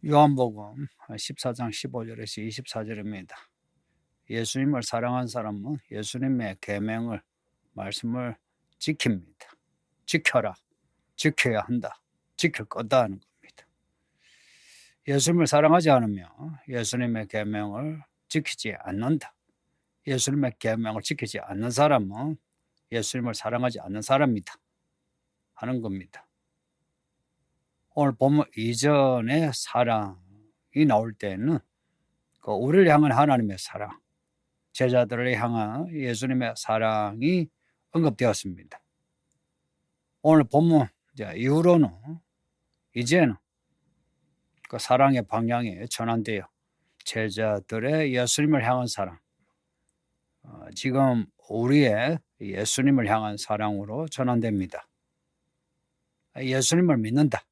요한복음 14장 15절에서 24절입니다. 예수님을 사랑한 사람은 예수님의 계명을 말씀을 지킵니다. 지켜라. 지켜야 한다. 지킬 거다 하는 겁니다. 예수님을 사랑하지 않으면 예수님의 계명을 지키지 않는다. 예수님의 계명을 지키지 않는 사람은 예수님을 사랑하지 않는 사람이다 하는 겁니다. 오늘 보면 이전에 사랑이 나올 때는 우리를 향한 하나님의 사랑, 제자들을 향한 예수님의 사랑이 언급되었습니다. 오늘 본문 이후로는 이제는 그 사랑의 방향이 전환되어 제자들의 예수님을 향한 사랑, 지금 우리의 예수님을 향한 사랑으로 전환됩니다. 예수님을 믿는다.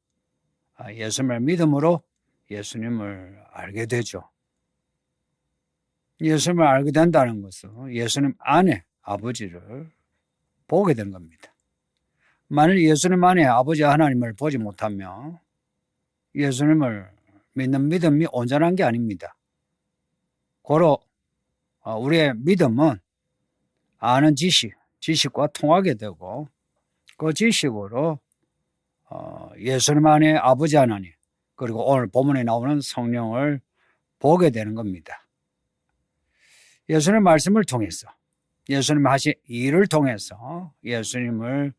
예수님을 믿음으로 예수님을 알게 되죠. 예수님을 알게 된다는 것은 예수님 안에 아버지를 보게 되는 겁니다. 만일 예수님 안에 아버지 하나님을 보지 못하면 예수님을 믿는 믿음이 온전한 게 아닙니다. 고로 우리의 믿음은 아는 지식과 통하게 되고 그 지식으로 예수님 안에 아버지 하나님 그리고 오늘 본문에 나오는 성령을 보게 되는 겁니다. 예수님 말씀을 통해서 예수님 하신 일을 통해서 예수님을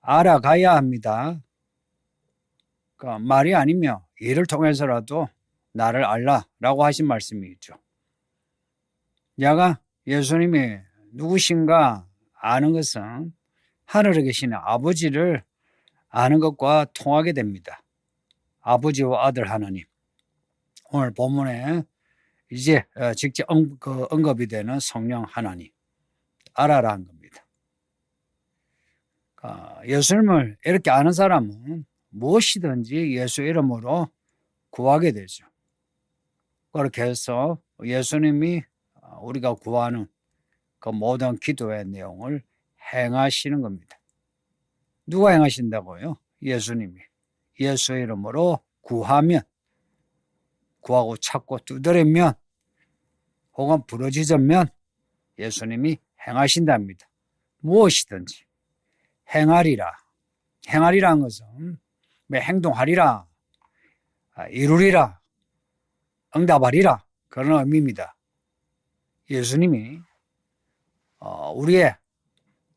알아가야 합니다. 그러니까 말이 아니며 일을 통해서라도 나를 알라라고 하신 말씀이 있죠. 내가 예수님이 누구신가 아는 것은 하늘에 계시는 아버지를 아는 것과 통하게 됩니다. 아버지와 아들 하나님. 오늘 본문에 이제 직접 언급이 되는 성령 하나님. 알아라 한 겁니다. 예수님을 이렇게 아는 사람은 무엇이든지 예수 이름으로 구하게 되죠. 그렇게 해서 예수님이 우리가 구하는 그 모든 기도의 내용을 행하시는 겁니다. 누가 행하신다고요? 예수님이. 예수 이름으로 구하면, 구하고 찾고 두드리면, 혹은 부르짖으면 예수님이 행하신답니다. 무엇이든지 행하리라. 행하리라는 것은 행동하리라, 이루리라, 응답하리라 그런 의미입니다. 예수님이 우리의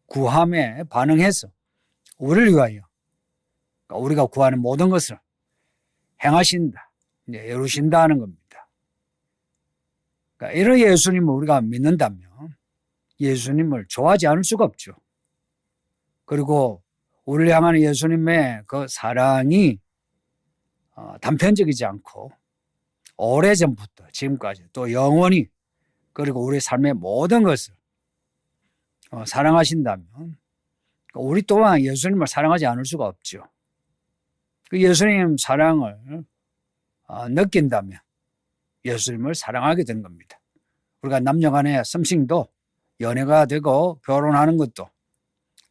구함에 반응해서 우리를 위하여 우리가 구하는 모든 것을 행하신다, 이루신다 하는 겁니다. 그러니까 이런 예수님을 우리가 믿는다면 예수님을 좋아하지 않을 수가 없죠. 그리고 우리를 향하는 예수님의 그 사랑이 단편적이지 않고 오래전부터 지금까지 또 영원히 그리고 우리 삶의 모든 것을 사랑하신다면 우리 또한 예수님을 사랑하지 않을 수가 없죠. 그 예수님 사랑을 느낀다면 예수님을 사랑하게 되는 겁니다. 우리가 남녀간의 썸씽도 연애가 되고 결혼하는 것도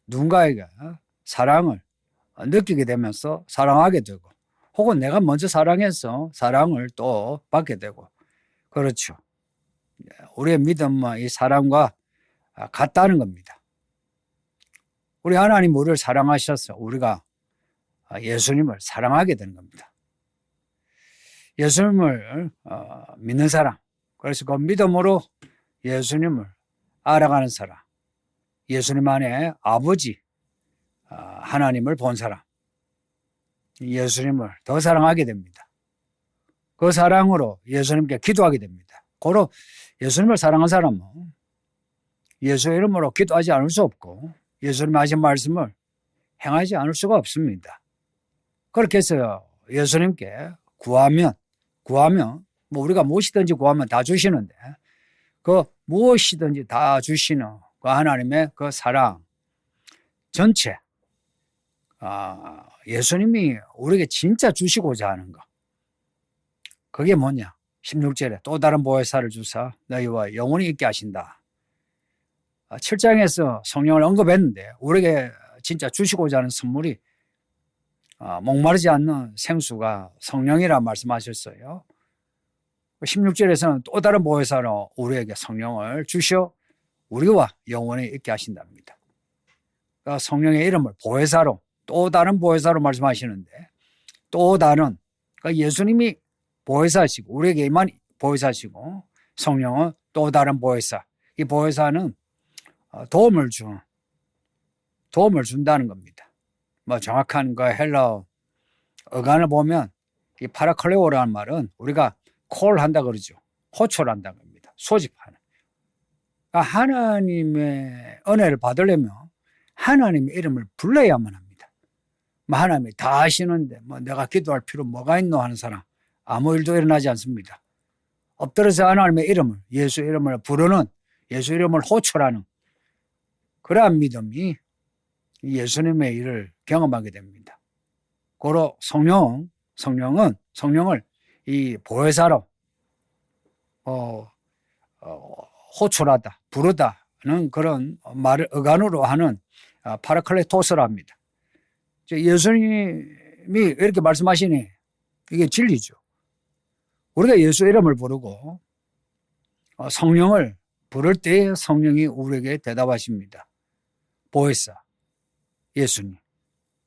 누군가에게 사랑을 느끼게 되면서 사랑하게 되고 혹은 내가 먼저 사랑해서 사랑을 또 받게 되고 그렇죠. 우리의 믿음은 이 사랑과 같다는 겁니다. 우리 하나님 우리를 사랑하셔서 우리가 예수님을 사랑하게 되는 겁니다. 예수님을 믿는 사람, 그래서 그 믿음으로 예수님을 알아가는 사람, 예수님 안에 아버지 하나님을 본 사람, 예수님을 더 사랑하게 됩니다. 그 사랑으로 예수님께 기도하게 됩니다. 고로 예수님을 사랑한 사람은 예수 이름으로 기도하지 않을 수 없고 예수님 하신 말씀을 행하지 않을 수가 없습니다. 그렇게 해서 예수님께 구하면 뭐 우리가 무엇이든지 구하면 다 주시는데 그 무엇이든지 다 주시는 그 하나님의 그 사랑 전체 예수님이 우리에게 진짜 주시고자 하는 거 그게 뭐냐? 16절에 또 다른 보혜사를 주사 너희와 영원히 있게 하신다. 7장에서 성령을 언급했는데 우리에게 진짜 주시고자 하는 선물이 목마르지 않는 생수가 성령이라 말씀하셨어요. 16절에서는 또 다른 보혜사로 우리에게 성령을 주셔 우리와 영원히 있게 하신답니다. 그러니까 성령의 이름을 보혜사로, 또 다른 보혜사로 말씀하시는데, 또 다른, 그러니까 예수님이 보혜사시고 우리에게만 보혜사시고 성령은 또 다른 보혜사. 이 보혜사는 도움을 준다는 겁니다. 뭐 정확한 그 헬라어 어간을 보면 이 파라클레오라는 말은 우리가 콜한다 그러죠. 호출한다는 겁니다. 소집하는. 그러니까 하나님의 은혜를 받으려면 하나님의 이름을 불러야만 합니다. 뭐 하나님이 다 아시는데 뭐 내가 기도할 필요 뭐가 있노 하는 사람 아무 일도 일어나지 않습니다. 엎드려서 하나님의 이름을, 예수 이름을 부르는, 예수 이름을 호출하는 그러한 믿음이 예수님의 일을 경험하게 됩니다. 고로 성령은 성령을 이 보혜사로 호출하다, 부르다는 그런 말을 어간으로 하는 파라클레토스라 합니다. 예수님이 이렇게 말씀하시니 이게 진리죠. 우리가 예수 이름을 부르고 성령을 부를 때 성령이 우리에게 대답하십니다. 보혜사, 예수님,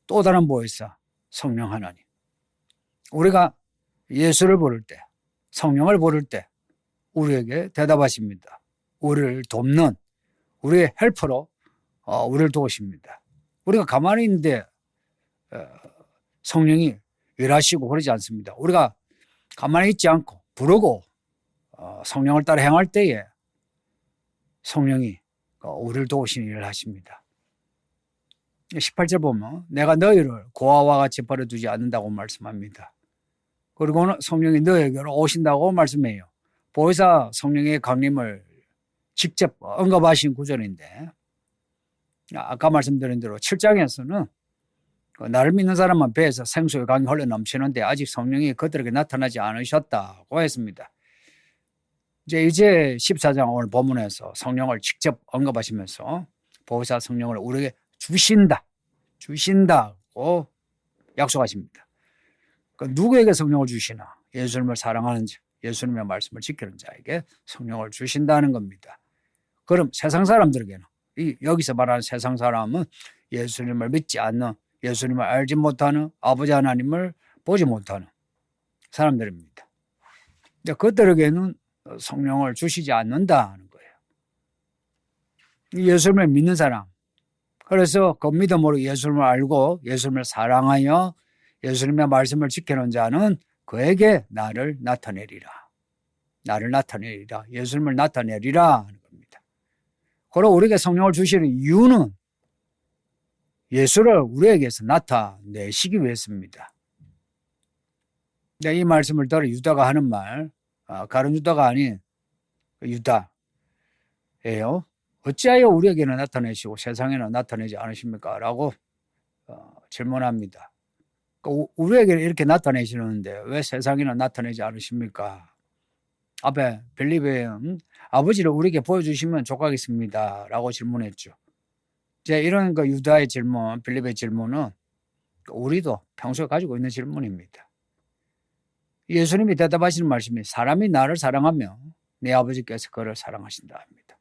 또 다른 보혜사, 성령 하나님. 우리가 예수를 부를 때, 성령을 부를 때 우리에게 대답하십니다. 우리를 돕는 우리의 헬퍼로 우리를 도우십니다. 우리가 가만히 있는데 성령이 일하시고 그러지 않습니다. 우리가 가만히 있지 않고 부르고 성령을 따라 행할 때에 성령이 우리를 도우시는 일을 하십니다. 18절 보면 내가 너희를 고아와 같이 버려두지 않는다고 말씀합니다. 그리고는 성령이 너희에게로 오신다고 말씀해요. 보혜사 성령의 강림을 직접 언급하신 구절인데 아까 말씀드린 대로 7장에서는 나를 믿는 사람만 배에서 생수의 강이 흘러 넘치는데 아직 성령이 그들에게 나타나지 않으셨다고 했습니다. 이제 14장 오늘 본문에서 성령을 직접 언급하시면서 보혜사 성령을 우리에게 주신다고 약속하십니다. 누구에게 성령을 주시나? 예수님을 사랑하는 자, 예수님의 말씀을 지키는 자에게 성령을 주신다는 겁니다. 그럼 세상 사람들에게는 여기서 말하는 세상 사람은 예수님을 믿지 않는, 예수님을 알지 못하는, 아버지 하나님을 보지 못하는 사람들입니다. 그들에게는 성령을 주시지 않는다는 거예요. 예수님을 믿는 사람, 그래서 그 믿음으로 예수님을 알고 예수님을 사랑하여 예수님의 말씀을 지키는 자는 그에게 나를 나타내리라. 예수님을 나타내리라 하는 겁니다. 그리고 우리에게 성령을 주시는 이유는 예수를 우리에게서 나타내시기 위해서입니다. 이 말씀을 들어 유다가 하는 말, 가룟 유다가 아닌 유다예요. 어찌하여 우리에게는 나타내시고 세상에는 나타내지 않으십니까? 라고 질문합니다. 우리에게는 이렇게 나타내시는데 왜 세상에는 나타내지 않으십니까? 앞에 빌립보는 아버지를 우리에게 보여주시면 좋겠습니다. 라고 질문했죠. 이런 유다의 질문, 빌립의 질문은 우리도 평소에 가지고 있는 질문입니다. 예수님이 대답하시는 말씀이 사람이 나를 사랑하면 내 아버지께서 그를 사랑하신다 합니다.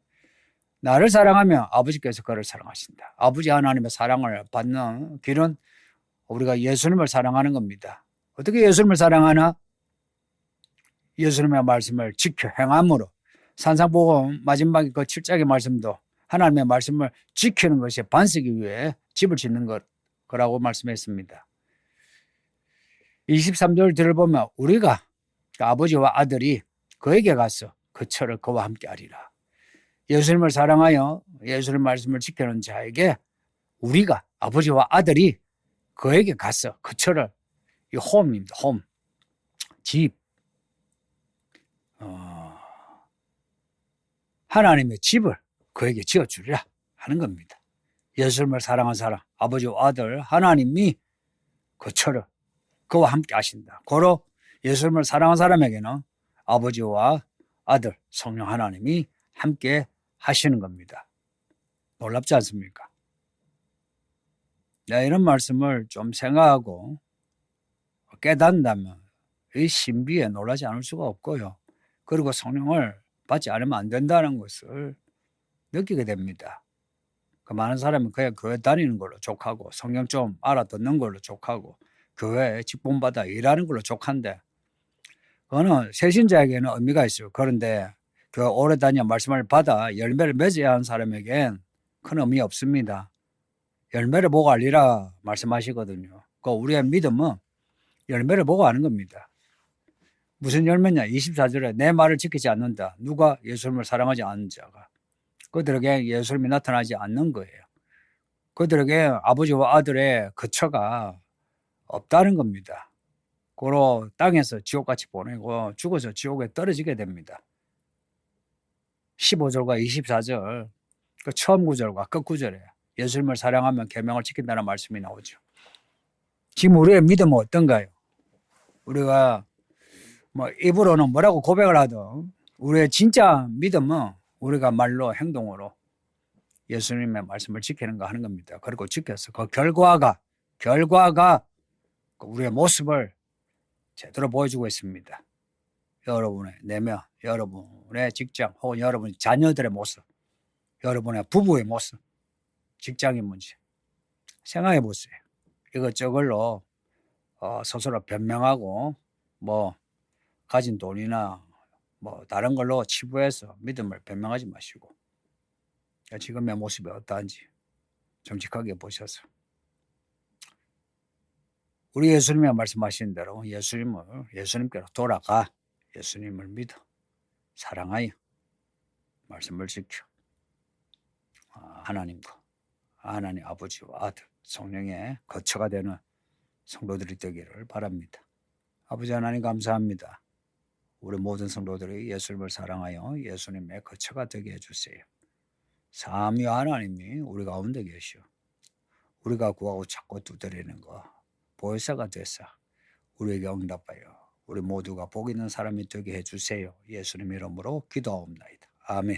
나를 사랑하면 아버지께서 그를 사랑하신다. 아버지 하나님의 사랑을 받는 길은 우리가 예수님을 사랑하는 겁니다. 어떻게 예수님을 사랑하나? 예수님의 말씀을 지켜 행함으로. 산상복음 마지막에 그 7장의 말씀도 하나님의 말씀을 지키는 것이 반석이 위에 집을 짓는 거라고 말씀했습니다. 23절 들어보면 우리가 아버지와 아들이 그에게 가서 그 철을 그와 함께 하리라. 예수님을 사랑하여 예수님의 말씀을 지키는 자에게 우리가 아버지와 아들이 그에게 가서 그 철을, 이 홈입니다. 홈, 집, 하나님의 집을 그에게 지어주리라 하는 겁니다. 예수님을 사랑한 사람, 아버지와 아들, 하나님이 그 철을 그와 함께 하신다. 고로 예수님을 사랑한 사람에게는 아버지와 아들, 성령 하나님이 함께 하시는 겁니다. 놀랍지 않습니까? 이런 말씀을 좀 생각하고 깨닫는다면 이 신비에 놀라지 않을 수가 없고요. 그리고 성령을 받지 않으면 안 된다는 것을 느끼게 됩니다. 그 많은 사람은 그냥 교회 다니는 걸로 족하고 성경 좀 알아듣는 걸로 족하고 교회에 직분받아 일하는 걸로 족한데 그거는 새신자에게는 의미가 있어요. 그런데 교회 오래 다녀 말씀을 받아 열매를 맺어야 하는 사람에겐 큰 의미 없습니다. 열매를 보고 알리라 말씀하시거든요. 그 우리의 믿음은 열매를 보고 아는 겁니다. 무슨 열매냐? 24절에 내 말을 지키지 않는다. 누가 예수님을 사랑하지 않는 자가. 그들에게 예수님이 나타나지 않는 거예요. 그들에게 아버지와 아들의 거처가 없다는 겁니다. 고로 땅에서 지옥같이 보내고 죽어서 지옥에 떨어지게 됩니다. 15절과 24절 그 처음 구절과 끝 구절에 예수님을 사랑하면 계명을 지킨다는 말씀이 나오죠. 지금 우리의 믿음은 어떤가요? 우리가 뭐 입으로는 뭐라고 고백을 하든 우리의 진짜 믿음은 우리가 말로 행동으로 예수님의 말씀을 지키는 거 하는 겁니다. 그리고 지켜서 그 결과가 우리의 모습을 제대로 보여주고 있습니다. 여러분의 내면, 여러분의 직장 혹은 여러분의 자녀들의 모습, 여러분의 부부의 모습, 직장인 문제 생각해 보세요. 이것저것로 스스로 변명하고 뭐 가진 돈이나 뭐 다른 걸로 치부해서 믿음을 변명하지 마시고 지금의 모습이 어떠한지 정직하게 보셔서 우리 예수님이 말씀하신 대로 예수님께로 돌아가 예수님을 믿어 사랑하여 말씀을 지켜 하나님과 하나님 아버지와 아들 성령의 거처가 되는 성도들이 되기를 바랍니다. 아버지 하나님 감사합니다. 우리 모든 성도들이 예수님을 사랑하여 예수님의 거처가 되게 해주세요. 삼위 하나님이 우리 가운데 계시오. 우리가 구하고 찾고 두드리는 거 보혜사가 되사 우리에게 응답하여 우리 모두가 복 있는 사람이 되게 해주세요. 예수님 이름으로 기도하옵나이다. 아멘.